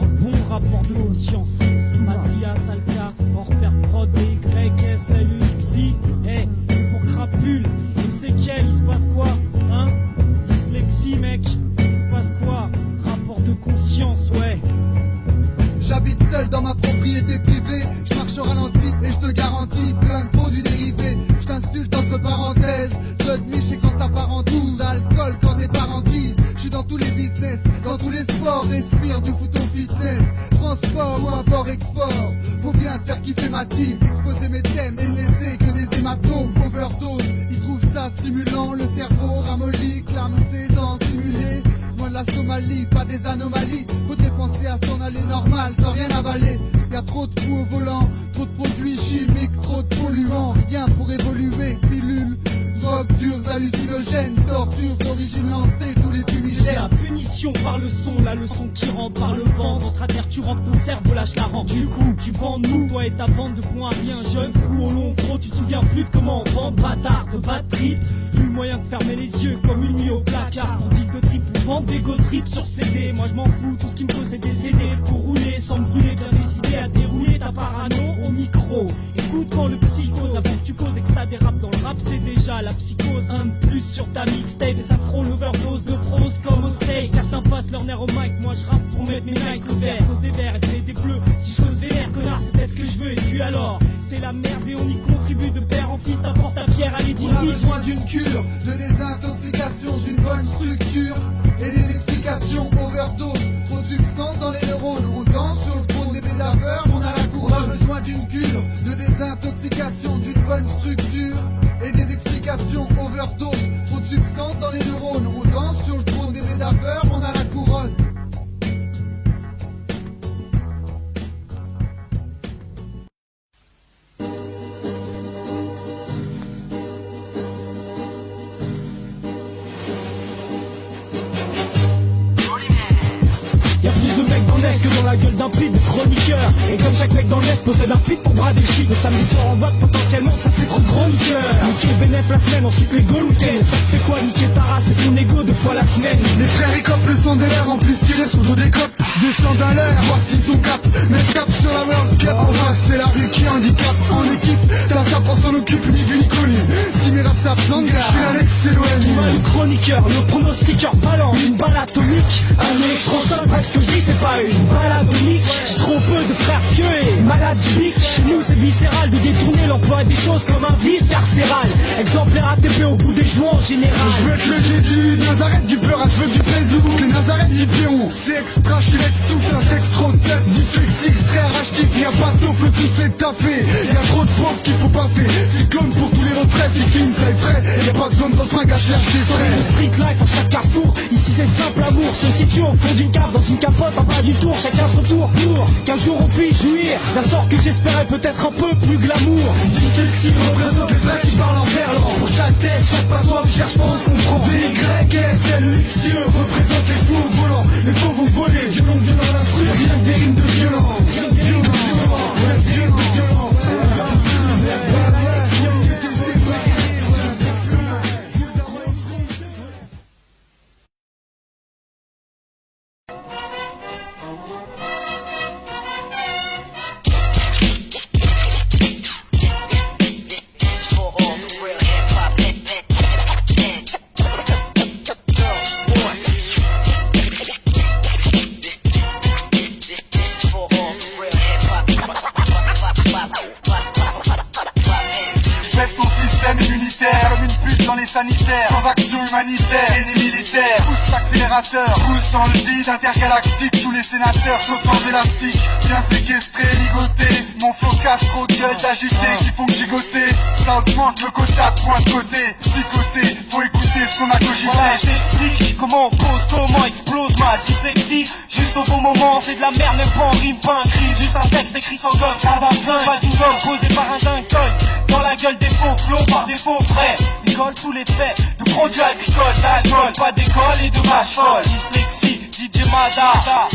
Un bon rapport de conscience. Maria, Salka, hors pair prod, YSLUXI. Eh, c'est pour crapule. Et c'est quel, il se passe quoi? Hein? Dyslexie, mec. Il se passe quoi? Rapport de conscience, ouais. J'habite seul dans ma propriété privée. Je marche au ralenti et je te garantis plein de produits dérivés. Je t'insulte entre parenthèses. Je te miche et quand ça part en 12. Alcool quand t'es parenthèse. Je suis dans tous les business, dans tous les sports. Respire du foot au fitness. Transport ou import-export. Faut bien faire kiffer ma team. Exposer mes thèmes et laisser que des hématomes. Overdose, ils trouvent ça stimulant. Le cerveau ramolli, clamsé sans stimuler. Loin de la Somalie, pas des anomalies. Faudrait penser à s'en aller normal, sans rien avaler. Y'a trop de coups au volant, trop de produits chimiques, trop de polluants. Rien pour évoluer, pilules, drogue dures, hallucinogènes, torture d'origine lancée, tous les fumigènes. La punition par le son, la leçon qui rentre par le vent. Dans ta terre, tu rentres ton cerveau, lâche la rampe. Du coup, tu bandes nous, toi et ta bande de points rien jeune. Coup au long, gros, tu te souviens plus de comment on bande. Bâtard, de bad trip. Plus moyen de fermer les yeux comme une nuit au placard. On dit de trip ou vendre des go trip sur CD. Moi je m'en fous, tout ce qui me faut c'est des CD. Pour rouler sans me brûler, bien décidé à dérouler ta parano au micro. Écoute quand le psychose, avant que tu causes et que ça dérape dans le rap, c'est déjà la psychose. Un de plus sur ta mixtape et ça frôle l'overdose de prose comme au steak. Certains passent leur nerf au mic, moi je rappe pour mettre mes Nike au vert. Cause des verts et des bleus, si je cause vénère, connard, c'est peut-être ce que je veux. Et puis alors, c'est la merde et on y contribue de père en fils, t'apportes ta pierre à l'édifice. On a besoin d'une cure, de désintoxication, d'une bonne structure et des explications. Overdose, trop de substances dans les neurones. On danse sur le trône des pédaveurs, on a la couronne. On a besoin d'une cure, de désintoxication, d'une bonne structure et des explications. Overdose, trop de substances dans les neurones. On danse sur le trône des pédaveurs, on a la couronne. Y'a plus de mecs dans l'Est que dans la gueule d'un pit de chroniqueur. Et comme chaque mec dans l'Est possède un pit pour brader le shit. Le samedi soir en boîte potentiellement ça fait trop de chroniqueurs. Niquer Benef la semaine, ensuite les go le week-end. Ça te fait quoi niquer ta race et ton ego 2 fois la semaine. Les frères ils copent le son des lèvres, en plus tirés sur le dos des copes. Descendent à l'air, voir s'ils sont cap. Mais cap sur la World Cup. En face c'est la rue qui handicape. En équipe, t'as ça pour s'en occupe, ni vu ni connu. Si mes raps s'absentent, je suis l'Alex, c'est l'OL. Le chroniqueur, le pronostiqueur balance une balle atomique. Un électrochoc, bref ce que je dis c'est pas une balade unique. J'ai trop peu de frères pieux et malades du bic. Chez nous c'est viscéral de détourner l'emploi des choses comme un vice carcéral. Exemplaire ATP au bout des joues en général. Je veux être le Jésus, Nazareth du peur, je veux du Pézou. Le Nazareth du Péon, c'est extra, je suis l'ex tout, c'est un sexe trop de tête. Dyslexique, très rachetif, y'a pas de feu, tout c'est taffé. Y'a trop de pauvres qu'il faut pas faire. Cyclone pour tous les retraits, c'est clean, ça est frais. Y'a pas besoin de refrain à chercher stress. Street life à chaque carrefour, ici c'est simple amour. Se situe au fond d'une cave, dans une capote, en bas du tour. Chacun son tour pour qu'un jour on puisse jouir d'un sort que j'espérais peut-être un peu plus glamour. Dyslexie représente les traits qui parlent en verlan. Pour chaque test, chaque patois, mais cherche pas où se comprend. BYSLUXIE représente les faux volants. Les faux vont voler, violon, violent, l'instru. Rien que des rimes de violent. Violent, violent, violent, violent. Sanitaire, sans action humanitaire, et militaire, pousse l'accélérateur, pousse dans le vide intergalactique, tous les sénateurs sautent sans élastique, bien séquestrés, ligotés, mon flow casse trop de gueules d'agités qui font que gigoter, ça augmente le quota de point de côté, psychoté, faut écouter ce qu'on a cogité. Voilà, je t'explique comment on pose, comment explose ma dyslexie, juste au bon moment, c'est de la merde, même pas en rime, pas un cri, juste un texte écrit sans gosse, ça va plein, pas d'une gomme posé par un dingue, dans la gueule des faux flots, par des faux frais, école sous les traits de produits agricoles, d'alcool, pas d'école et de vache folle. Dyslexie, DJ Mada.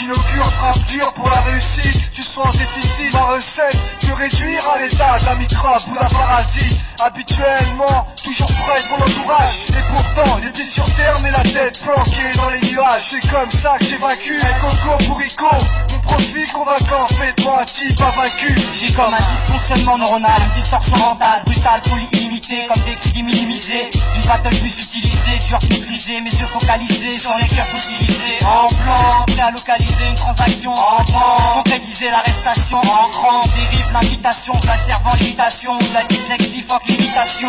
j'inaugure, frappe dure pour la réussite. Tu sois en déficit, ma recette, te réduire à l'état d'un microbe ou d'un parasite. Habituellement, toujours près de mon entourage. Et pourtant, les pieds sur terre mais la tête planquée dans les nuages. C'est comme ça que j'ai vaincu un coco bourrico. Mon profil convaincant fait de moi un type invaincu. J'ai comme un dysfonctionnement neuronal, une distorsion mentale, brutale, folie illimitée, comme des cris minimisés. Une battle plus utilisée, dur de maîtriser, mes yeux focalisés sur les cœurs fossilisés. En blanc, prêt à localiser une transaction. En blanc, concrétiser l'arrestation. En grand, dérive l'invitation, de la servant l'imitation, de la dyslexie, fuck l'imitation.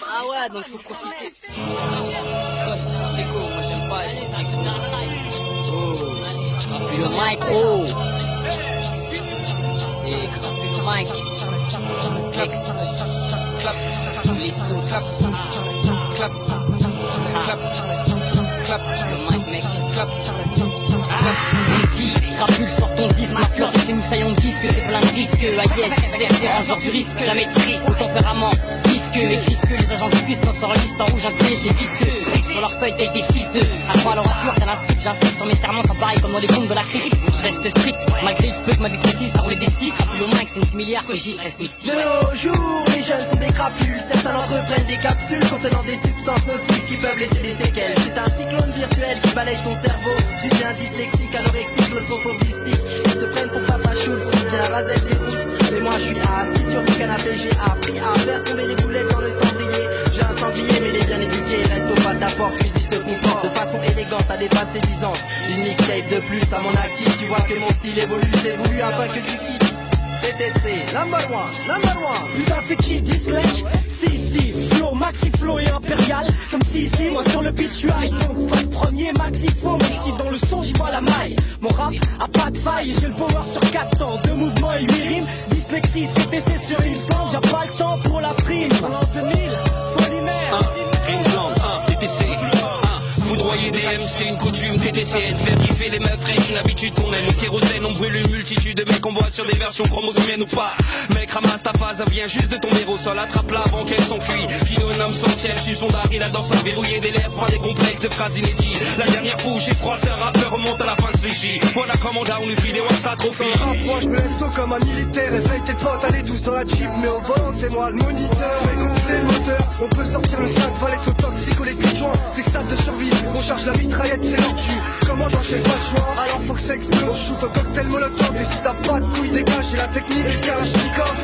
Ah ouais, donc faut profiter. Ouais, c'est ça, déco, moi j'aime pas, c'est ça. Oh, puis le mic, oh. C'est crapé le mic. Flex. Clap, les sons, clap, clap, clap, clap, le mic, mec, clap. Crapule, sort ton disque, ma fleur de ces moussaillons de disque, c'est plein de risques. Aïe, c'est un genre du risque, jamais de risque. Au tempérament, visqueux, et risque, les agents du fisc, on sort liste en rouge, un pied, c'est visqueux. Sur leur feuille, t'as des fils de. À moi, leur voiture, t'as un script, j'insiste sur mes serments, ça pareil comme dans les comptes de la critique. Je reste strict, malgré le peu que ma vie consiste à rouler des sticks. Crapule au mic, c'est une similière que j'y reste mystique. De nos jours, les jeunes sont des crapules. Certains d'entre eux prennent des capsules contenant des substances nocives qui peuvent laisser des séquelles. C'est un cyclone virtuel qui balaye ton cerveau. Tu deviens dyslexique, anorexique, claustrophobique. Ils se prennent pour Papa Schultz, ou bien Razel des routes. Mais moi je suis assis sur le canapé, j'ai appris à faire tomber les boulettes dans le cendrier. J'ai un sanglier mais les bien éduqués restent au pas d'apport, puis ils se comportent de façon élégante à des passes séduisantes. Une mixtape de plus à mon actif, tu vois que mon style évolue, c'est voulu afin que tu kiffes. PTC, number one. Putain c'est qui Dislike? Si, flow, maxi flow et impérial. Comme si, moi sur le beat je suis high. Non, pas le premier, maxi flow, même si dans le son j'y vois la maille. Mon rap a pas de faille et j'ai le power sur 4 temps. 2 mouvements et 8 rimes. Dyslexie, PTC sur une slam, j'ai pas le temps pour la prime. En l'an 2000, folie mère. TTC, foudroyer des MC, une coutume TTCN, faire kiffer les meufs fraîches, une habitude qu'on aime. Le kérosène, on brûle une multitude de mecs, on voit sur des versions chromosomiennes ou pas. Mec, ramasse ta phase, elle vient juste de tomber au sol, attrape-la avant qu'elle s'enfuit. Kino, un homme sentiel, sur son dar, il a dans sa verrouillé des lèvres, pas des complexes de phrases inédites. La dernière fois où j'ai croisé un rappeur remonte à la fin de ce J. Voilà comment down une vidéo, ça trop fini. Rapproche, je me lève tôt comme un militaire. Réveille tes potes, allez tous dans la jeep. Mais au volant, c'est moi le moniteur. Fais gonfler le moteur, on peut sortir le 5 valets au toxique ou les coups de joint. C'est stade de survie, on charge la mitraillette, c'est l'heure tu. Commandant, j'ai pas de choix, alors faut que ça explose. On shoot au cocktail molotov. Et si t'as pas de couilles, dégage, j'ai la technique, Kalachnikov.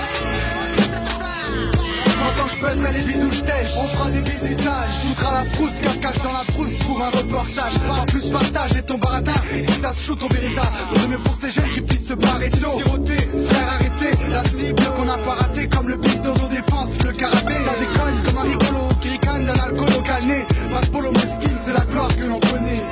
Quand je pèserai les bisous, je tèche. On fera des bisutages, foutra la frousse, cache dans la brousse pour un reportage. En plus partage et ton baratin, si ça se shoot on vérita. Vaut mieux pour ces jeunes qui puissent se barrer de l'eau. Siroter, frère arrêter, la cible qu'on n'a pas raté. Comme le piste d'autodéfense, le carabé. Ça déconne comme un rigolo qui ricane dans l'alcool au canet. Pas de polo mesquine, c'est la gloire que l'on connaît.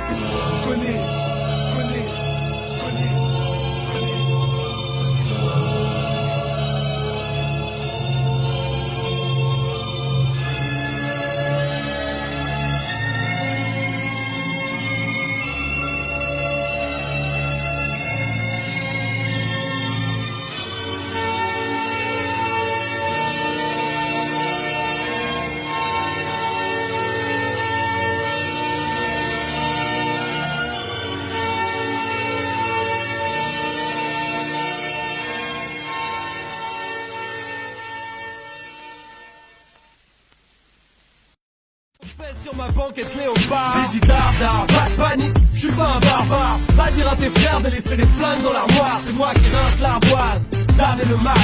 Sur ma banquette léopard, j'ai dit dardard, pas de panique, je suis pas un barbare. Va dire à tes frères de laisser les flingues dans l'armoire. C'est moi qui rince l'ardoise, Dan et le mat.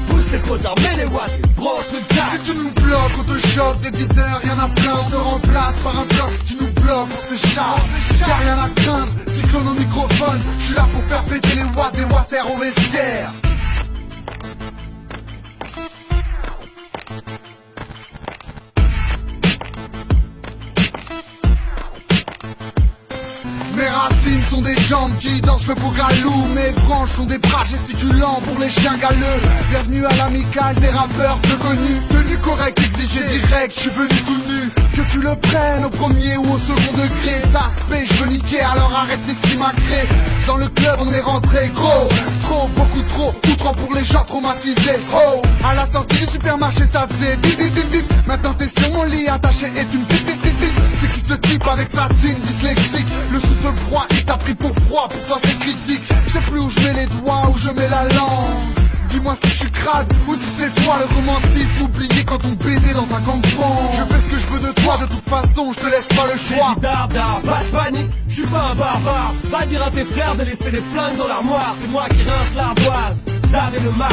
Pousse les potards, mets les watts, brosse le jack. Si tu nous bloques, on te chope, des videurs, y'en a plein. On te remplace par un bloc si tu nous bloques, on s'échappe. Y'a rien à craindre, cyclone au microphone. Je suis là pour faire péter les watts des water au vestiaire. Mes racines sont des jambes qui dansent le bougalou. Mes branches sont des bras gesticulants pour les chiens galeux. Bienvenue à l'amicale des rappeurs peu connus. Tenue correcte, exigée direct, je suis venu tout nu. Que tu le prennes au premier ou au second degré. D'aspect, je veux niquer, alors arrête les simacrés. Dans le club on est rentré gros. Trop, beaucoup trop, outrant pour les gens traumatisés. Oh, à la sortie du supermarché ça faisait bip bip bip bip. Maintenant t'es sur mon lit attaché et tu me bip bip bip bip. C'est qui ce type avec sa team dyslexique? Le souffle froid il t'a pris pour proie, pour toi c'est critique. Je sais plus où je mets les doigts, où je mets la langue. Dis-moi si je suis crade ou si c'est toi le romantisme oublié quand on baisait dans un campement. Je fais ce que je veux de toi, de toute façon je te laisse pas le choix. Dardard, pas de panique, je suis pas un barbare. Va dire à tes frères de laisser les flingues dans l'armoire. C'est moi qui rince l'ardoise, Dan et le mat.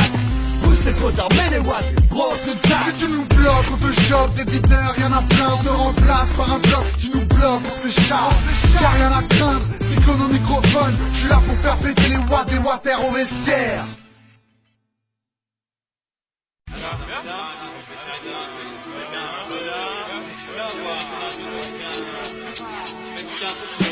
Pousse les potards, mets les watts, brosse le jack. Si tu nous bloques, on te chope, des videurs, y'en a plein. On te remplace par un bloc si tu nous bloques, on s'échappe. Y'a rien à craindre, cyclone au microphone. Je suis là pour faire péter les watts des water au vestiaire.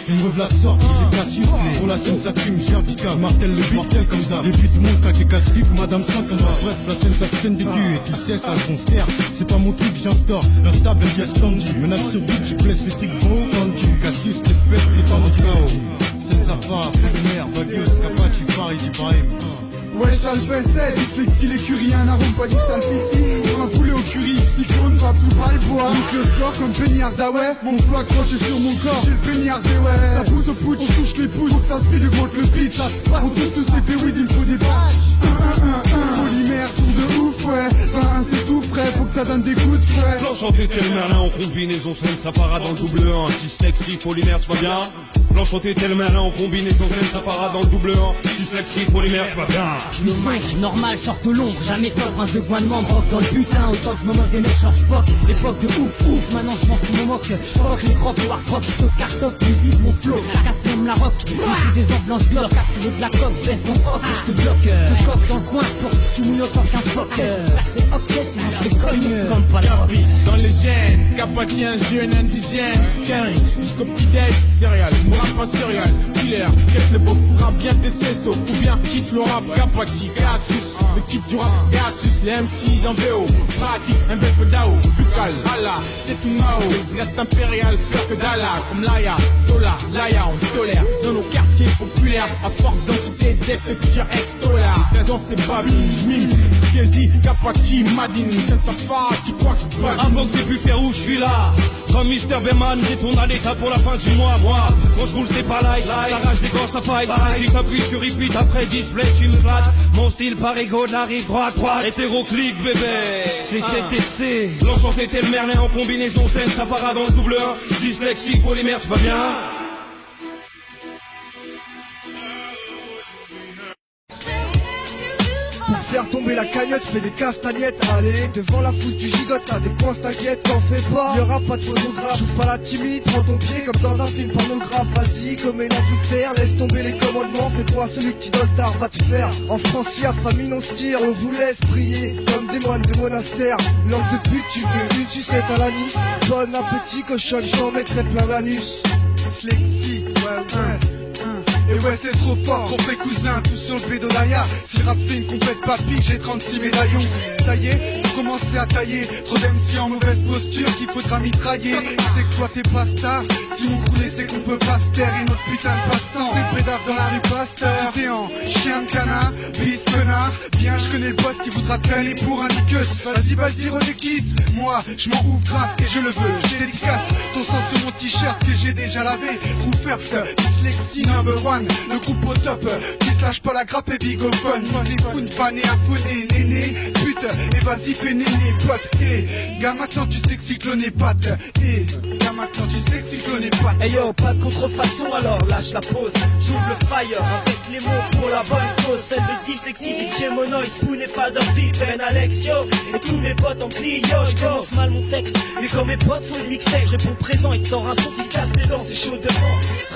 Une revla de sortie, j'ai cassif. Pour la scène ça fume, j'ai un petit cas, martèle le beat, martèle comme d'hab. Les beats montent, caquet cassif, madame 5 comme d'hab. Bref, la scène ça scène des culs, et tu sais ça considère. C'est pas mon truc, j'instaure, instable, un geste tendu. Menace sur beat, je blesse les tics gros quand tu cassis, les fêtes, les temps de chaos. Scène ça va, fait de merde, vagueuse, capachi, Paris, Ibrahim. Ouais, ça le fait, c'est dyslexie, l'écurie, un arôme, pas dit salpicine. Pour un poulet au curry, cyclone, pas tout, pas le bois. Nique le score comme peignard d'Away. Mon flow accroché sur mon corps, j'ai le peignard des ouais. Ça pousse au putsch, on touche les pouces, ça se fait du gros le pitch. On touche tous les faits, oui, il me faut des patchs. Polymère, sont de ouf, ouais. Ben, c'est tout frais, faut que ça donne des coups de frais. L'enchanté tel Merlin en combinaison scène, ça para dans le double 1. Dyslexie, polymère, tu vas bien? L'enchanté tel Merlin en combinaison scène, ça para dans le double 1. Dyslexie, polymère, tu vas bien? Je suis sombre, normal, sort de l'ombre, jamais sobre, un deux coins de membre, rock dans le putain, autant que je me moque des mecs genre Spock, l'époque de ouf, maintenant je m'en fous, me moque, je provoque les crocs, le hard rock, je te cartote, musique, mon flow, casse même la rock, j'ai des ambulances bloc, casse tu veux de la coque, baisse mon froc, et je te bloque, te coque dans le coin, pour que tu mouilles autant qu'un phoque, c'est ok, sinon je te cogne, comme pas la Gabi, dans les gènes, Capati, un jeune indigène, Kerry, jusqu'au petit date, céréales, mon rap pas céréales, killer, quête le beau fourra bien tes sauf ou bien quitte le rap, Capati, et Asus, l'équipe du rap, et Asus, les MC en VO, pratique, un bel peu d'AO, buccal, Allah, c'est tout Mao, ils restent impérial, peur que d'Allah, comme Laïa, Tola, Laïa, on tolère, dans nos quartiers populaires, à forte densité d'ex et futur ex-dollar, raison c'est Babi, mime, Skezi, Capati, Madine, Saint-Safa, tu crois que tu bats. Avant que t'aies pu faire où je suis là, comme Mr. Berman, retourne à l'état pour la fin du mois. Moi, quand je roule c'est pas light, ça rage des corps, ça fight. Si t'appuies sur repeat après display, tu me flattes. Mon style par ego n'arrive droite, hétéroclique bébé. C'est TTC, l'enchanté tel Merlin en combinaison scène, ça fera dans le double 1. Dyslexie, faut les merdes, tu vas bien? Pour faire tomber la cagnotte, fais des castagnettes. Allez, devant la foule tu gigotes, ça dépense t'inquiète, t'en fais pas. Y'aura pas de photographe, joue pas la timide, prends ton pied comme dans un film pornographe. Vas-y, commets l'adultère, laisse tomber les commandements. Fais-toi celui qui donne tard, va te faire. En France y'a famine, on se tire, on vous laisse prier comme des moines de monastère. Langue de pute, tu veux une sucette à l'anis. Bon appétit, cochonne, j'en mettrai plein d'anus. Dyslexie, ouais. Et ouais c'est trop fort, trop fait cousin, tout sur le bédolaya. Si le rap c'est une complète papille, j'ai 36 médaillons. Ça y est, faut commencer à tailler. Trop d'MC en mauvaise posture qu'il faudra mitrailler. Je sais que toi t'es pas star, si on roulait c'est qu'on peut pas se taire. Et notre putain de passe-temps, c'est le pédave dans la rue pasteur. Si t'es en chien de canard, bis connard, bien je connais le boss qui voudra te caler pour un liqueuse. Vas-y va le dire aux équipes, moi je m'en ouvre grave et je le veux. Je dédicace ton sang sur mon t-shirt que j'ai déjà lavé. True first, dyslexie number one. Gun, le groupe au top, qui se lâche pas la grappe et big open. Les founes fanés, affonés, néné, pute, et vas-y fais néné, pote. Et gars maintenant tu sais que cyclone est patte. Et gars maintenant tu sais que cyclone est patte. Hey yo, pas de contrefaçon alors lâche la pause. J'ouvre le fire avec les mots pour la bonne cause. Celle de dyslexie, DJ Monoï, Spoon et Father Big Ben, Alexio et tous mes potes en Clio. Je commence mal mon texte, mais comme mes potes faut une mixtape. Réponds présent et te sors un son qui casse les dents, c'est chaud devant.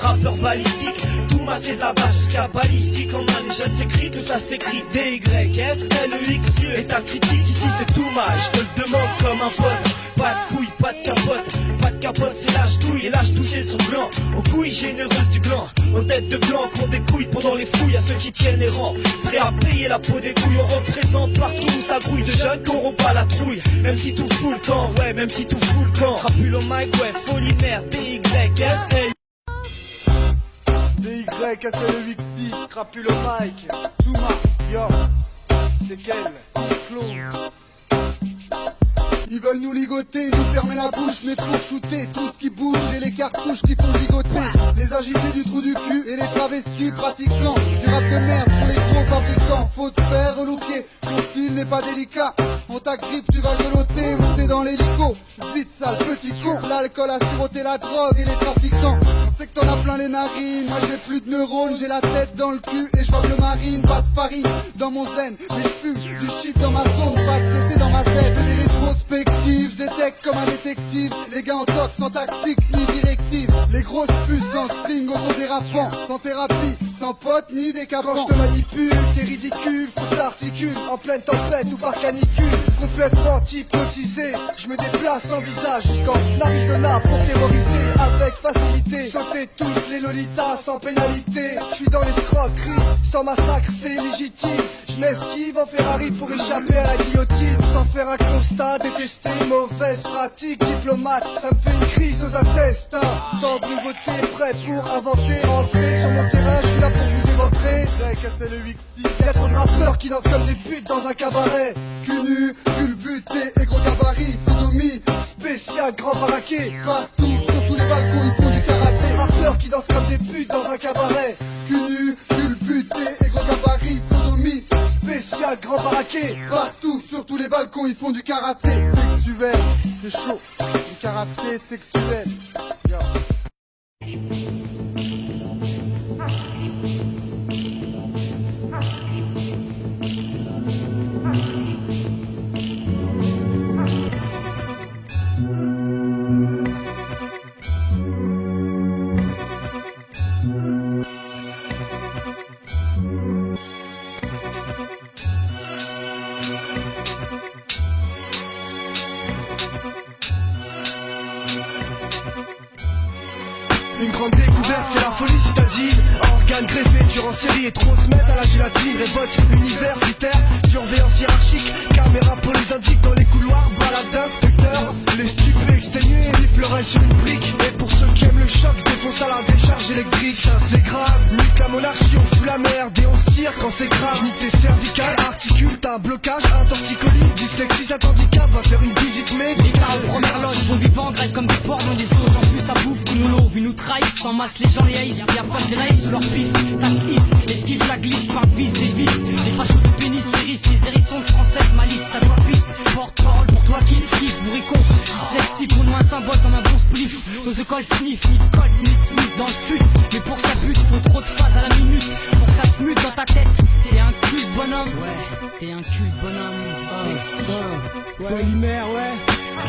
Rappeur balistique, tout massé de la base jusqu'à balistique. En main les jeunes s'écrit que ça s'écrit D-Y-S-L-E-X. Et ta critique ici c'est tout mal, je te le demande comme un pote. Pas de couilles, pas de capote. Pas de capote, c'est lâche douille et lâche toucher son gland. Aux couilles généreuses du gland, aux têtes de gland qui ont des couilles pendant les fouilles. À ceux qui tiennent les rangs, prêts à payer la peau des couilles. On représente partout où ça grouille de jeunes qui auront pas la trouille. Même si tout fout le camp, ouais, même si tout fout le camp. Crapule au mic, ouais, folie merde, D-Y-S-L. D-Y-S-L-E-X-I, crapule au mic, Touma, yo, c'est quel, cyclone. Ils veulent nous ligoter, nous fermer la bouche, mais pour shooter tout ce qui bouge et les cartouches qui font gigoter. Les agités du trou du cul et les travestis pratiquant du rap de merde pour les gros fabricants. Faut te faire relooker, ton style n'est pas délicat. On t'agrippe, tu vas grelotter, monter dans l'hélico. Vite sale petit con, l'alcool a siroté la drogue et les trafiquants. On sait que t'en as plein les narines, moi j'ai plus de neurones, j'ai la tête dans le cul et je vois bleu marine, pas de farine dans mon zen. Mais je fume du shit dans ma zone, pas de cesser dans ma tête, des rétrospectives, je détecte comme un détective. Les gars en tox, sans tactique ni directive. Les grosses puces sans string, autodérapant, sans thérapie, sans pote ni décapant. Quand je te manipule, t'es ridicule, faut t'articule en pleine tempête ou par canicule. Complètement hypnotisé, je me déplace en visage jusqu'en Arizona pour terroriser avec facilité. Sauter toutes les lolitas sans pénalité. Je suis dans l'escroquerie, sans massacre c'est légitime. Je m'esquive en Ferrari pour échapper à la guillotine. Sans faire un constat, détester, mauvaise pratique. Diplomate, ça me fait une crise aux intestins. Sans nouveauté, prêt pour inventer. Entrer sur mon terrain, je suis là pour vous éventrer. Y'a trop de rappeurs qui dansent comme des putes dans un cabaret. Cul nu, culbuté et gros gabarit. Sodomie, spécial, grand baraqué. Partout, sur tous les balcons, ils font du karaté. Rappeurs qui dansent comme des putes dans un cabaret. Cul nu, culbuté et gros gabarit. Sodomie, spécial, grand baraqué. Partout, sur tous les balcons, ils font du karaté. Sexuel, c'est chaud. Du karaté sexuel. Yeah. Une grande découverte, c'est la folie citadine. Organes greffés, tueurs en série et trop se mettre à la gélatine. Révolte universitaire, surveillance hiérarchique. Caméra pour les indiques dans les couloirs, balade d'inspecteur. Les stupés exténués, siffleraient sur une brique. Et pour ceux qui aiment le choc, défonce à la décharge électrique. Ça se dégrade, nique la monarchie, on fout la merde. Et on se tire quand c'est grave. Nique tes cervicales, articule, t'as un blocage, un torticolis. Dyslexie, ça t'handicap, va faire une visite médicale. Première loge, vont vivants, grecs comme des porcs dans les eaux. En plus, ça bouffe, nous l'eau, vu nous trahissent. Sans masse, les gens les haïssent. Y'a pas de raïs sous leur pif, ça se hisse. Esquive la glisse par vis, des vis. Les fachos de pénis, hérissent. Les hérissons de français, malice, ça doit pisse. Porte-parole pour toi, kiff, bourricot. Dyslexie, pour nous un symbole comme un bon spliff. Nos écoles sniff, ni Colt, ni Smith dans le fut. Mais pour sa pute, faut trop de phases à la minute. Pour que ça se mute dans ta tête. T'es un cul de bonhomme. Ouais, t'es un cul de bonhomme. Folie-mère, ouais.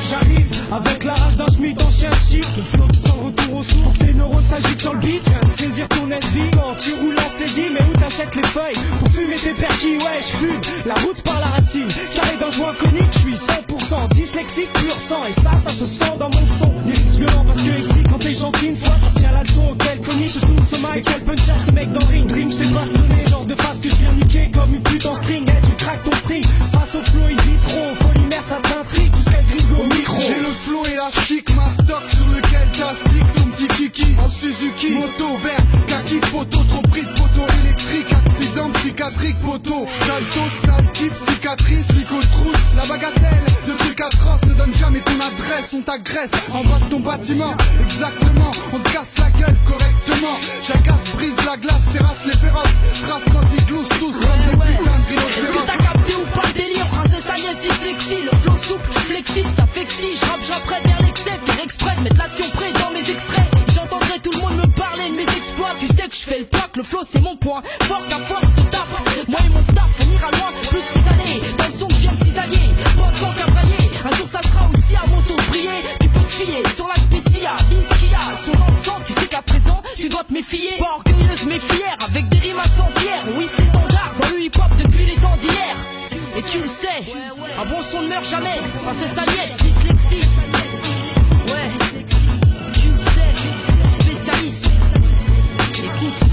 J'arrive avec la rage d'un Smith ancien chic. Le flow qui sent le retour aux sources. Tes neurones s'agitent sur le beat. Saisir ton SB quand tu roules en saisie. Mais où t'achètes les feuilles pour fumer tes perquis? Ouais, j'fume la route par la racine. Carré d'un joint conique, j'suis 100% dyslexique pur sang. Et ça se sent dans mon son. Lyrics violent parce que ici quand t'es gentil une fois tu retiens la leçon. Quel commis, je tourne ce mic. Et quel puncher ce mec dans le ring. Ring, j't'ai pas sonné. Genre de face que j'viens niquer comme une pute en string. Hey, tu craques ton string face au flow et vitron. Folie mère, ça t'intrigue jusqu'à gringo au micro. J'ai le flow élastique, master sur lequel t'astiques ton petit kiki en Suzuki. Moto vert, kaki, photo, trop pris de poteau électrique. Accident psychiatrique, poteau. Salto, sale type, cicatrice, trousse. La bagatelle, le truc atroce ne donne jamais ton adresse. t'agresse, on t'agresse en bas de ton bâtiment. Exactement, on te casse la gueule correctement. J'agace, brise la glace, terrasse les féroces. Trace quand ils gloussent tous comme des putains de rhinocéros. Est-ce que t'as capté ou pas le délire? Princesse Agnès dit sexy, le flow souple, flexible, ça fait que si j'apprête vers l'excès, faire exprès de mettre la surprise dans mes extraits. J'entendrai tout le monde me parler de mes exploits. Tu sais que je fais le plaque, le flow c'est mon point fort qu'à force de taf. Moi et mon staff, on ira loin, plus de 6 années. Dans le son que je viens de cisailler, pensant qu'à brailler. Un jour ça sera aussi à mon tour de briller. Tu peux te fier sur la spécia, l'Ischia, son dans le sang, tu sais qu'à présent tu dois te méfier. Pas orgueilleuse mais fière, avec des rimes à centières. Oui c'est standard dans le hip hop depuis les temps d'hier. Et tu le sais, un bon son ne meurt jamais. Princesse Agnès, dyslexie. Ouais, tu le sais, spécialiste. Écoute.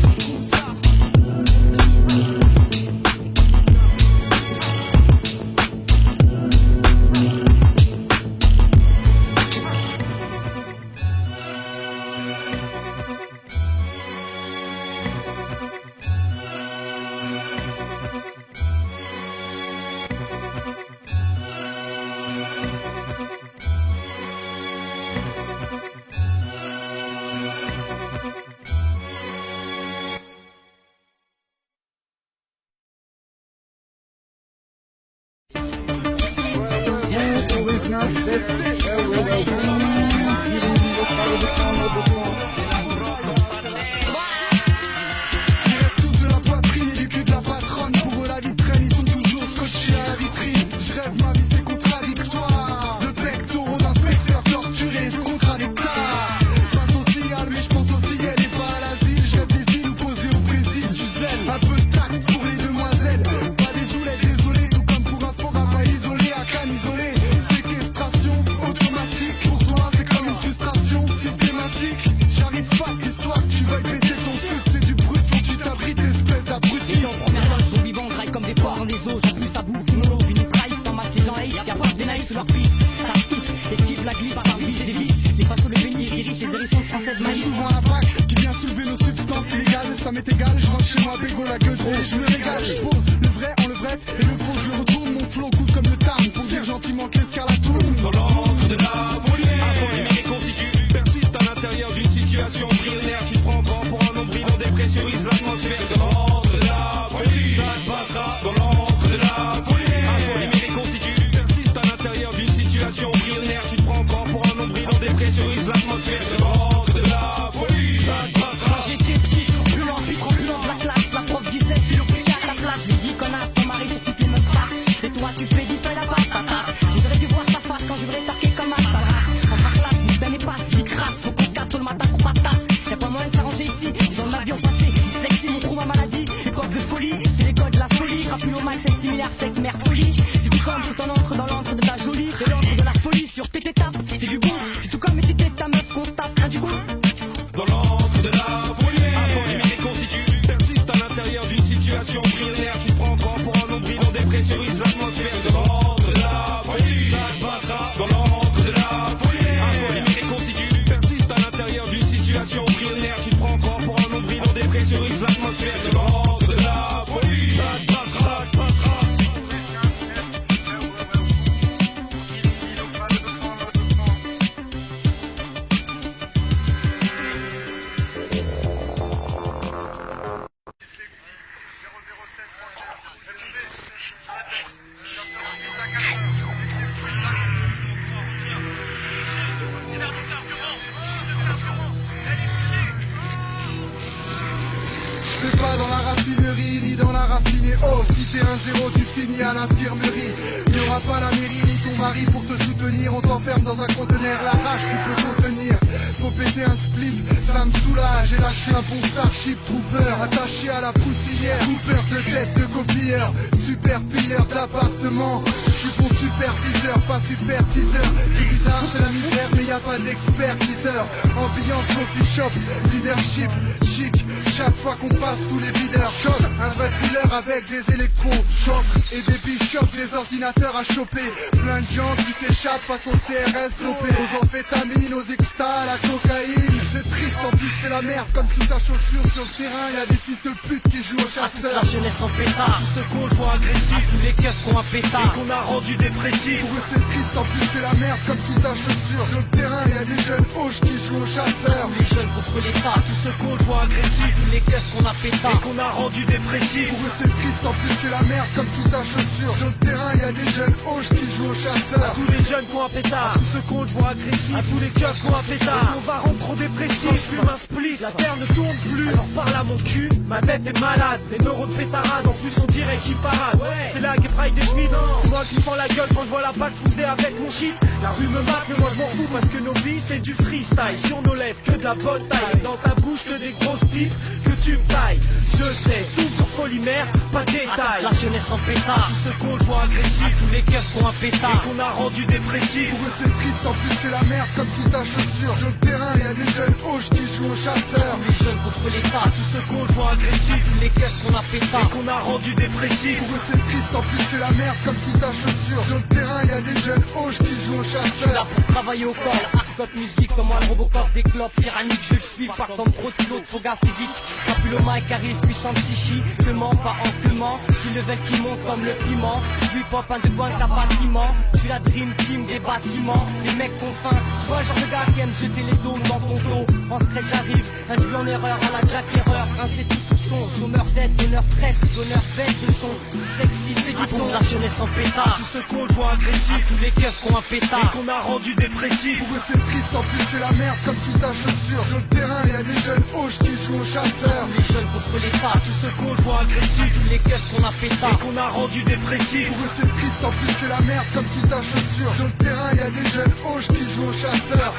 Ambiance coffee shop, leadership, chic, chaque fois qu'on passe tous les videurs. Choc, un vrai thriller avec des électros chocs et des bichops, des ordinateurs à choper. Plein de gens qui s'échappent face au CRS dopé, aux amphétamines, aux extas, la cocaïne. C'est triste, en plus c'est la merde, comme sous ta chaussure sur le terrain. Y'a des fils de pute qui jouent au chasseur. La jeunesse en pétard, tous ceux qu'on voit agressifs, tous les keufs qu'on a pétard et qu'on a rendu dépressifs. Pour eux c'est triste, en plus c'est la merde, comme sous ta chaussure. Sur le terrain y'a des jeunes hoches qui jouent au chasseur. Tous les jeunes contre l'État, tous ceux qu'on voit agressifs, tous les keufs qu'on a pétard et qu'on a rendu dépressifs. Pour eux c'est triste, en plus c'est la merde, comme sous ta chaussure. Sur le terrain y'a des jeunes hoches qui jouent au chasseur. Tous les jeunes qu'on a pétard, tous ceux qu'on voit agressifs, à tous les keufs qu'on a pétard. On va rendre trop dépressif, fume un split, la terre ne tourne plus. Alors parle à mon cul, ma tête est malade, les neurones pétarades, en plus on dirait qu'ils paradent. C'est la guébraille des Schmitt, c'est moi qui fends la gueule quand je vois la bac foudée avec mon shit. La rue me mate, mais moi je m'en fous parce que nos vies c'est du freestyle. Sur nos lèvres que de la bonne taille, dans ta bouche que des grosses pipes que tu me tailles. Je sais, tout sur folie mère, pas de détails. La jeunesse en pétard, tous ceux qu'on voit agressifs, tous les keufs qu'on a pétard et qu'on a rendu dépressifs. Pour eux c'est triste, en plus c'est la merde, comme sous ta chaussure. Sur le terrain y'a des jeunes hoches qui jouent au chasseur. Tous les jeunes contre l'État, tous ceux qu'on voit agressifs, tous les keufs qu'on a pétard et qu'on a rendu dépressifs. Pour eux c'est triste, en plus c'est la merde, comme sous ta chaussure. Sur le terrain y'a des jeunes hoches qui jouent au Je suis chasseur. là pour travailler au corps, hardcore musique, comme moi le Robocop des clopes, tyrannique, je le suis, partant de trop de flots, de faux gars physique. Capulomike arrive, puissant psychique, clement, pas amplement, je suis le level qui monte comme le piment, lui pop un de boîte à bâtiment, je suis la dream team des bâtiments, les mecs qu'on faim, je vois le genre de gars qui aime jeter les dômes dans ton dos, en stretch j'arrive, induit en erreur, à la Jack erreur, un c'est tout sous son, chômeur tête, donneur traite, donneur bête de son, dyslexie, c'est du ton, la jeunesse en pétard, tous ceux qu'on voit agressifs, tous les keufs qu'on a pétard et qu'on a rendu dépressifs. Pour eux c'est triste, en plus c'est la merde, comme sous ta chaussure. Sur le terrain y'a des jeunes hoches qui jouent au chasseur. Tous les jeunes contre l'État, tous ceux qu'on voit agressifs, tous les keufs qu'on a pétard et qu'on a rendu dépressifs. Pour eux c'est triste, en plus c'est la merde, comme sous ta chaussure. Sur le terrain y'a des jeunes hoches qui jouent au chasseur.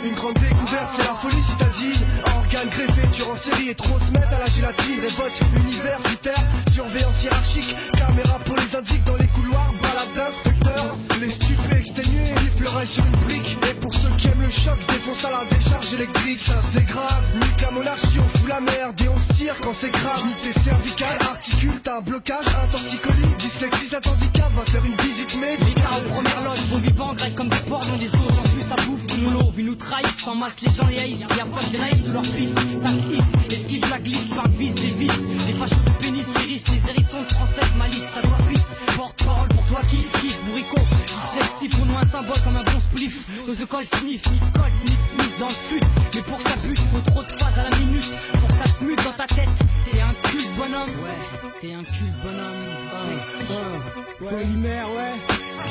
Une grande découverte, c'est la folie citadine. Organes greffés, tueurs en série et trop se mettre à la gélatine. Révolte universitaire, surveillance hiérarchique. Caméra pour les indiques dans les couloirs, balade d'inspecteur. Les stupés exténués, vif l'oreille sur une brique. Et pour ceux qui aiment le choc, défonce à la décharge électrique. Ça se dégrade, nique la monarchie, on fout la merde et on se tire quand c'est grave. Nique tes cervicales, articule, t'as un blocage, un torticolis. Dyslexie, ça t'handicape, va faire une visite médicale. L'État aux premières loges, bon vivant, grec comme des porcs dans des eaux. En plus ça bouffe de nos lots, vu nous trahissent. Sans masque les gens les haïssent, y'a pas de naïfs sous leur pif. Ça se hisse, esquive la glisse par vis des vis. Les fachos de pénis hérissent, les hérissons de français de malice. Ça doit pisse, porte-parole pour toi kiff, kiff, bourricot. Dyslexie pour nous un symbole comme un bon spliff. Nos écoles sniff, ni code, ni Smith dans le fut. Mais pour que ça bute, faut trop de phases à la minute. Pour que ça se mute dans ta tête, t'es un cul bonhomme. Ouais, t'es un cul bonhomme. Folie mère, ouais.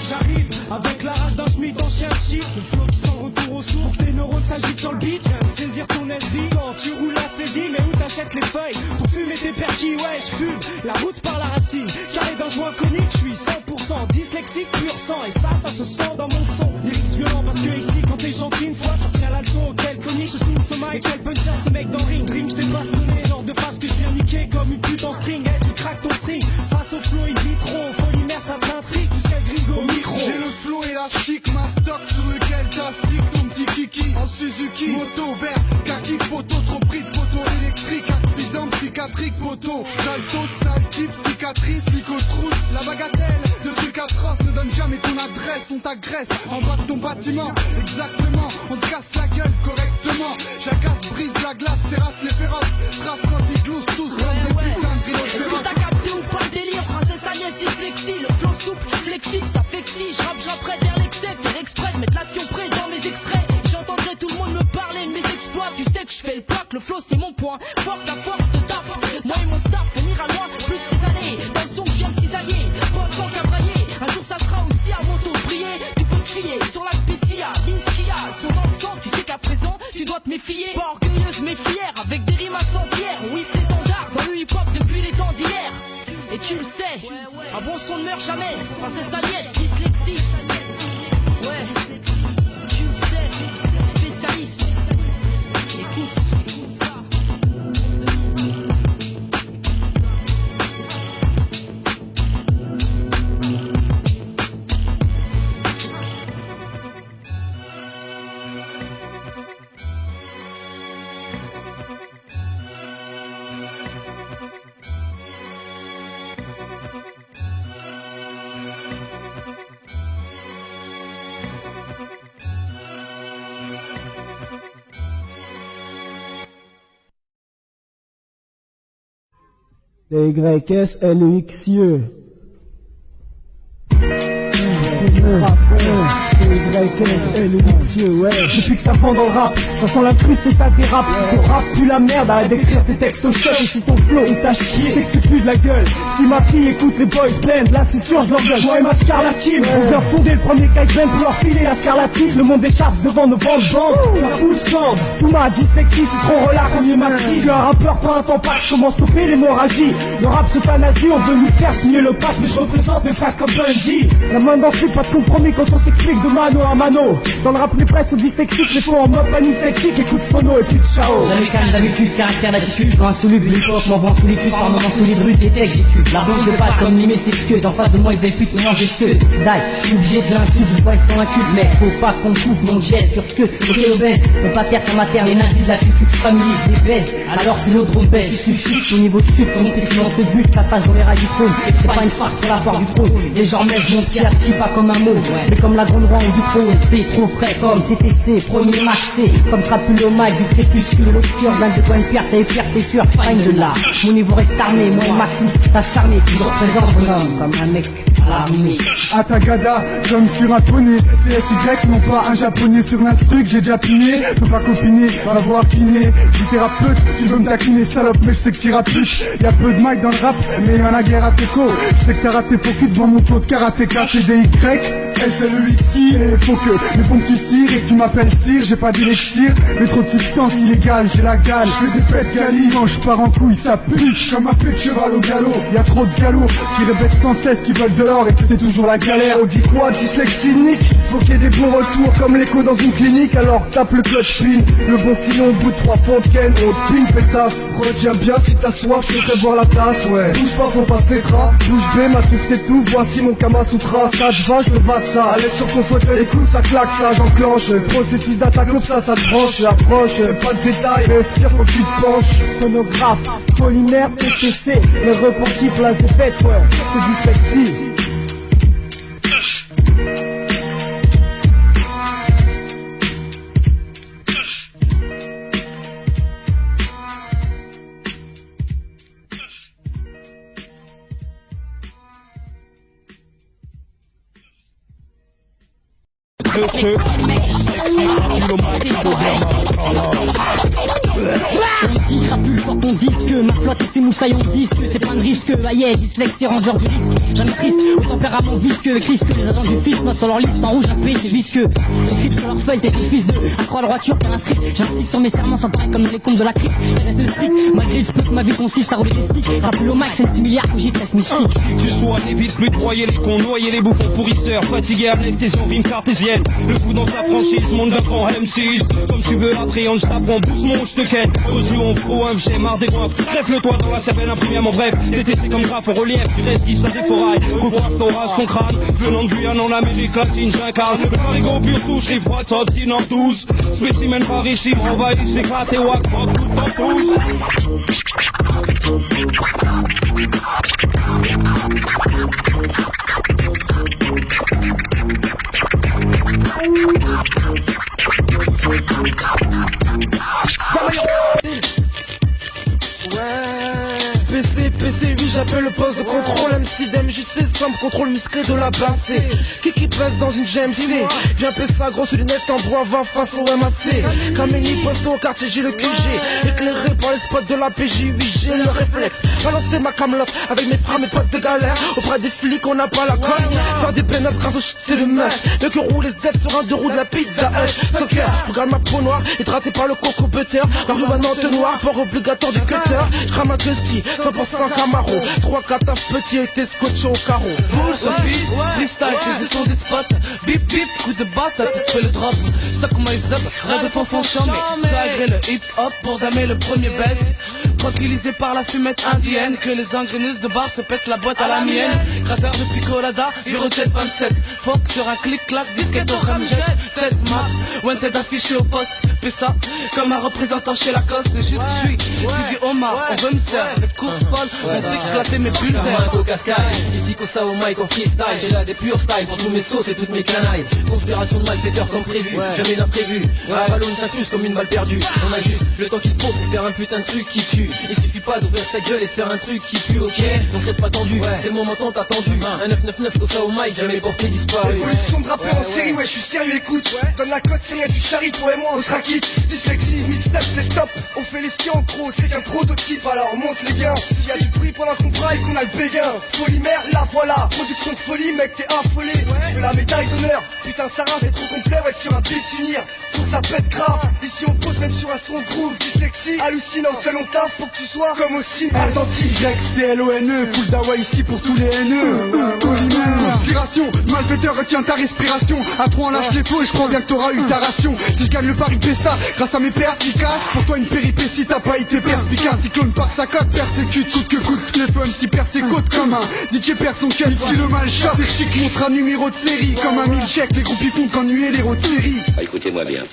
J'arrive avec la rage d'un Smith en chien de shit. Le flow qui sent retour aux sources. Tes neurones s'agitent sur le beat. Saisir ton SB quand tu roules la saisie. Mais où t'achètes les feuilles pour fumer tes perquis? Ouais, je fume la route par la racine. Carré d'un joint conique, je suis 100% dyslexique pur sang. Et ça se sent dans mon son. Lyrics violents parce que ici quand t'es gentil une fois tu retiens la leçon. Quel conique se tourne ce mic. Et quel punch à ce mec dans ring. Dream, j't'ai pas sonné. Genre de face que je viens niquer comme une pute en string. Hey, tu craques ton string. Face au flow, il vit trop. Folie mère, ça t'intrigue jusqu'à gringo micro. J'ai le flow élastique, ma stock sur lequel t'astiques ton petit kiki. En Suzuki, moto vert, kaki, photo, trop pris de poteau électrique. Accident psychiatrique, poteau, salto, sale type, cicatrice, psychotrousse. La bagatelle, de trucs atroces, ne donne jamais ton adresse. On t'agresse en bas de ton bâtiment. Exactement, on te casse la gueule correctement. Jacasse, brise la glace, terrasse les féroces. Trace quand ils gloussent tous, comme des putains de rhinocéros. Est-ce que t'as capté ou pas le délire? Princesse Agnès dyslexie, le flow souple, flexible, ça fait que si je rappe, j'apprête derrière. point. Fort à force de taf, moi et mon staff, on ira loin. Plus de cisailler, dans le son que je viens de cisailler. Pas sans cabrailler, un jour ça sera aussi à mon tour de briller. Tu peux te fier sur la spécia, l'Inskia, sont dans le sang, tu sais qu'à présent tu dois te méfier. Pas orgueilleuse mais fière, avec des rimes incendiaires. Oui c'est standard dans le hip-hop depuis les temps d'hier. Et tu le sais, un bon son ne meurt jamais. Princesse Agnès, dyslexie. Ouais, tu le sais, spécialiste. Écoute. D-Y-S-L-E-X-I-E. Y-S-L-E-X-I-E, ouais. Depuis que ça prend dans le rap, ça sent l'incruste et ça dérape. Si ton rap pue la merde à décrire tes textes au choc. Et si ton flow il t'a chié, c'est que tu pues de la gueule. Si ma fille écoute les boys blend, là c'est sûr je leur gueule. Moi et ma Scarlatine, on vient fonder le premier Kaizen pour leur filer la scarlatine. Le monde des charts devant nos bandes bandes. La full stand, tout ma dyslexie, c'est trop relax comme une maxi. Je suis un rappeur, pas un tampax, comment stopper l'hémorragie. Le rap c'est pas nazi, on veut nous faire signer le pass. Mais je représente mes frères comme Bungie. La main dans le slip, pas de compromis quand on s'explique de mano à mano. Dans le rap les presses sont dyslexiques, les faux en mode panique sexy. Écoute phono et puis ciao. Jamais calme d'habitude, caractère d'attitude. Quand insoluble, les potes m'envoient sous les coups. Par moments sous les bruits des textes, j'étude. La bouche de patte comme Nimé s'excuse. En face de moi, il fait pute, non j'ai ce que. Tu dailles, je suis obligé de l'insulte, je vois dans la cube. Mais faut pas qu'on coupe mon geste sur ce que. Ok, obèse, on pas terre comme ma terre, les nazis de la tutu famille, je les baise. Alors si l'autre baisse, tu chutes au niveau de chute. Ton petit entre but, ça passe dans les rails du trône. C'est pas une farce sur la foire du trône. Désormais, je monte archi pas comme un mot. Mais comme la grande ronde du trône, c'est trop frais comme TTC, premier maxé. Comme Crapulomag du crépuscule, l'obscur, vient de toi une pierre, t'es pire, t'es sûr, fine de là. Mon niveau reste armé, mon maquis, t'as charmé, toujours présent, bonhomme, comme un mec à l'armée. Atagada, j'homme sur un poney. CSY, non pas un japonais sur l'instru que j'ai déjà piné. Peux pas copiner, va voir kiné. Du thérapeute, tu veux me taquiner, salope, mais je sais que t'iras pute. Y'a peu de mic dans le rap, mais y'en a guère à teco. Je sais que t'as raté faux cul devant mon taux de karatéka, c'est des Y. SLE-X-I, et faut que les pompes tu cires et que tu m'appelles cire. J'ai pas d'élixir, mais trop de substances illégales, j'ai la gale. Je fais des pètes gali, quand je pars en couille, ça pue comme un peu de cheval au galop. Y'a trop de galops qui répètent sans cesse qu'ils veulent de l'or et que c'est toujours la galère. On dit quoi, dyslexie nique? Faut qu'il y ait des bons retours comme l'écho dans une clinique. Alors tape le code pin, le bon sinon au bout de 3 fontaines. On pin pétasse, retiens bien si t'as soif, je te boire la tasse, ouais. Bouge pas, faut passer gras, bouge B, ma touffe t'étouffe, voici mon Kamasutra. Ça te va, je te va de ça, allez sur ton fauteuil, écoute, ça claque, ça j'enclenche. Processus d'attaque comme ça te branche, approche, pas de détails, respire, faut que tu te penches. Phonographe, polymère, TTC, les repentis, place de fête, ouais, c'est dyslexie. Politique, rapule fort ton disque, ma flotte et ses moussaillons disque, c'est pas de risque, aïe, dyslexie, rangeur du risque, jamais triste, au tempérament visqueux, risque, les agents du fils notent sur leur liste, en rouge, AP, c'est visqueux, écrit sur leur feuille, t'es des fils de, à croix droiture, t'es inscrit, j'insiste sur mes serments sans pareil comme dans les comptes de la crypte, je reste strict, malgré le split, ma vie consiste à rouler des sticks, rapule au max, c'est 6 milliards, que j'y reste mystique. Tu sois évite plus de broyer les cons, noyer les bouffons pourrisseurs, fatigué, anesthésion, rime cartésienne, le fou dans sa franchise, monde d'un grand M6, comme tu veux appréhende, je t'apprends, pousse mon, je te ken, reçu on pro, j'ai marre des coins, bref le toit dans la cervelle imprimé à mon bref, TTC comme graphe au relief, tu resquives ça déforaille, couvre-coiffe ton race, ton crâne, venant de Guyane en Amérique latine, j'incarne, par les gros purs souches, rive froide, sortine en 12, spécimen par ici, m'envahissent, éclate et wack, fuck tout en tous. Ouais, PC, oui j'appelle le poste de contrôle, MC Dem, juste 16 simple contrôle musclé de la bassée. Qui pèse dans une GMC. Bien ça grosse lunettes en bois 20 face au MAC. Camélie posto au quartier j'ai le QG. Éclairé par les spots de la PJ. Oui j'ai le réflexe. Balancer ma camelote avec mes frères, mes potes de galère. Auprès des flics on n'a pas la cogne. Faire des B9 grâce au shit c'est le must. Mieux que rouler ce dev sur un deux roues de la pizza Hut. Soccer, regarde ma peau noire, hydraté par le coco butter. La rue maintenant te noir, port obligatoire du cutter. J'crame un Dusty, 100% Camaro. 3-4 petits et t'es scotché au carreau. Pour ce beat, freestyle, tes sont des spots. Bip bip, coup de batte, t'as fait le drop. Ça comme my up, rêve de fanfan charmé. Ça agrée le hip hop pour damer le premier baise. Tranquillisé par la fumette indienne. Que les engreneuses de bar se pètent la boîte à la mienne. Cratère de picolada, bureau 727. Fuck sur un clic-clac, disquette au ramjet. Tête mat, one tête affiché au poste. Pessa, comme un représentant chez Lacoste. Je suis Sidi Omar, on veut me servir. Les courses folles, on fait éclater mes bulles d'air. Au cascade, ici Kosa au mic en freestyle. J'ai là des purs style pour tous mes sauces et toutes mes canailles. Conspiration de malfaiteurs comme prévu, jamais l'imprévu. Un ballon s'incruse comme une balle perdue. On a juste le temps qu'il faut pour faire un putain de truc qui tue. Il suffit pas d'ouvrir sa gueule et de faire un truc qui pue, ok. Donc reste pas tendu, c'est le moment tant attendu. Un 999 Kosa au mic, jamais porté disparu. Évolution de rappeur en série, ouais, je suis sérieux, écoute. Donne la cote, c'est rien du chari, toi et moi on sera quitte. Dyslexie, mixtape, c'est top. On fait les skiens en gros, c'est qu'un prototype, alors monte les gains. S'il y a du bruit pendant qu'on braille, qu'on a le béguin. Folie mère, la voilà. Production de folie, mec, t'es affolé. Je veux la médaille d'honneur. Putain, Sarah, c'est trop complet, ouais, sur un désunir. Faut que ça pète grave. Ici on pose même sur un son groove. Dyslexie, hallucinant, seul on taf, faut que tu sois comme au cinéma. Attentif, Jack, C-L-O-N-E. Full dawa ici pour tous les NE. Conspiration, malfaiteur, retiens ta respiration. À trop en lâche les flots et je crois bien que t'auras eu ta ration. Si je gagne le pari Pessa, grâce à mes perspicaces. Pour toi une péripétie, t'as pas été perspicace. Cyclone par sa cote, persécute, coûte que coûte. Les fun, si perd ses côtes comme un DJ perd son cut. Ici le mal chasse, c'est chic, montre un numéro de série. Comme un milkshake, les groupes ils font qu'ennuyer les héros de série. Écoutez-moi bien.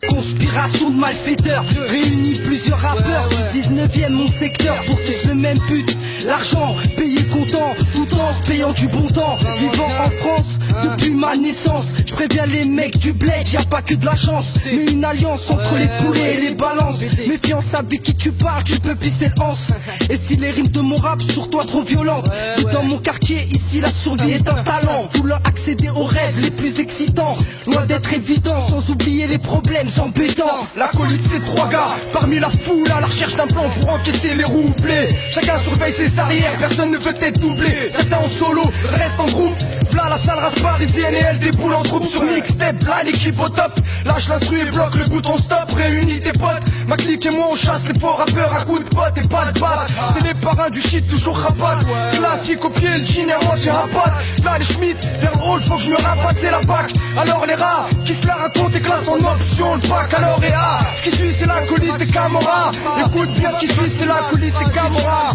Conspiration de malfaiteurs, réunit plusieurs rappeurs du 19e mon secteur pour tous le même but. L'argent, payé content, tout en se payant du bon temps. Vivant en France depuis ma naissance, je préviens les mecs du bled, y a pas que de la chance, mais une alliance entre les poulets et les balances. Méfiance avec qui tu parles, tu peux pisser le hanse. Et si les rimes de mon rap sur toi sont violentes, dans mon quartier ici la survie est un talent. Vouloir accéder aux rêves les plus excitants, loin d'être évident, sans oublier les problèmes embêtants. La colite c'est trois gars, parmi la foule à la recherche d'un plan pour encaisser les roublés. Chacun surveille ses arrières, personne ne veut être doublé. Certains en solo, restent en groupe. V'là la salle race parisienne et elle déboule en troupe sur mixtape. Là l'équipe au top, lâche l'instru et bloque le bouton stop. Réunis tes potes, ma clique et moi on chasse les faux rappeurs à coups de potes et pas de batte. C'est les parrains du shit toujours rabat. Classique au pied, le jean et moi j'ai rabat. Là les Schmitt, vers le hall, faut que je me rabatte, c'est la bac. Alors les rats, qui se la racontent et classent en option le bac. Alors et A, ce qui suit c'est la colite et Camorra. Écoute bien ce qui suit c'est la colite et Camorra.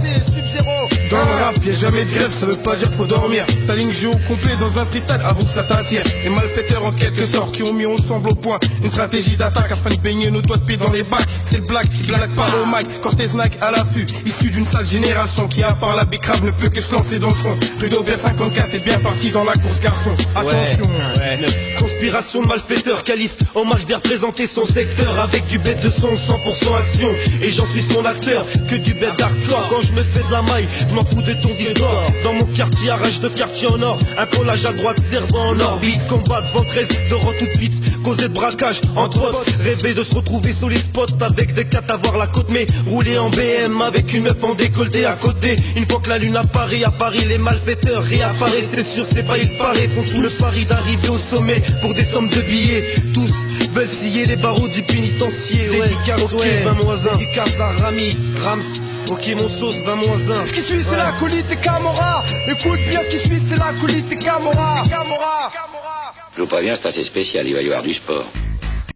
Dans le rap, y'a jamais de grève, ça veut pas dire faut dormir. Styling jeu au complet dans un freestyle, avoue que ça t'attire. Les malfaiteurs en quelque sorte qui ont mis ensemble au point une stratégie d'attaque afin de baigner nos doigts de pied dans les bacs. C'est le black qui blague par au mic, Cortez Nike à l'affût, issu d'une sale génération qui à part la bécrave ne peut que se lancer dans le son. Rue d'Aubert 54 est bien parti dans la course garçon. Attention. Conspiration de malfaiteurs, calife en marche vient représenter son secteur avec du bête de son, 100% action. Et j'en suis son acteur, que du bête d'hardcore. Quand je me fais de la maille, je m'en fous de ton discord. Dans mon quartier, arrache de quartier en or. Un collage à droite, cerveau en orbite. Combat devant 13, de rang toute pite. Causé de braquage, entre autres. Rêver de se retrouver sur les spots avec des 4 à voir la côte. Mais rouler en BM avec une meuf en décolleté à côté. Une fois que la lune apparaît, à Paris, les malfaiteurs réapparaissent. C'est sûr, c'est pas il paraît. Font tout le pari d'arriver au sommet pour des sommes de billets. Tous veulent scier les barreaux du pénitencier. Dédicace, ok, 20-1. Dédicace à Rami, Rams. Ok mon sauce, 20-1. Ce qui suit c'est la colite et Camorra. Écoute bien ce qui suit c'est la colite et Camorra. Je vous préviens, c'est assez spécial, il va y avoir du sport.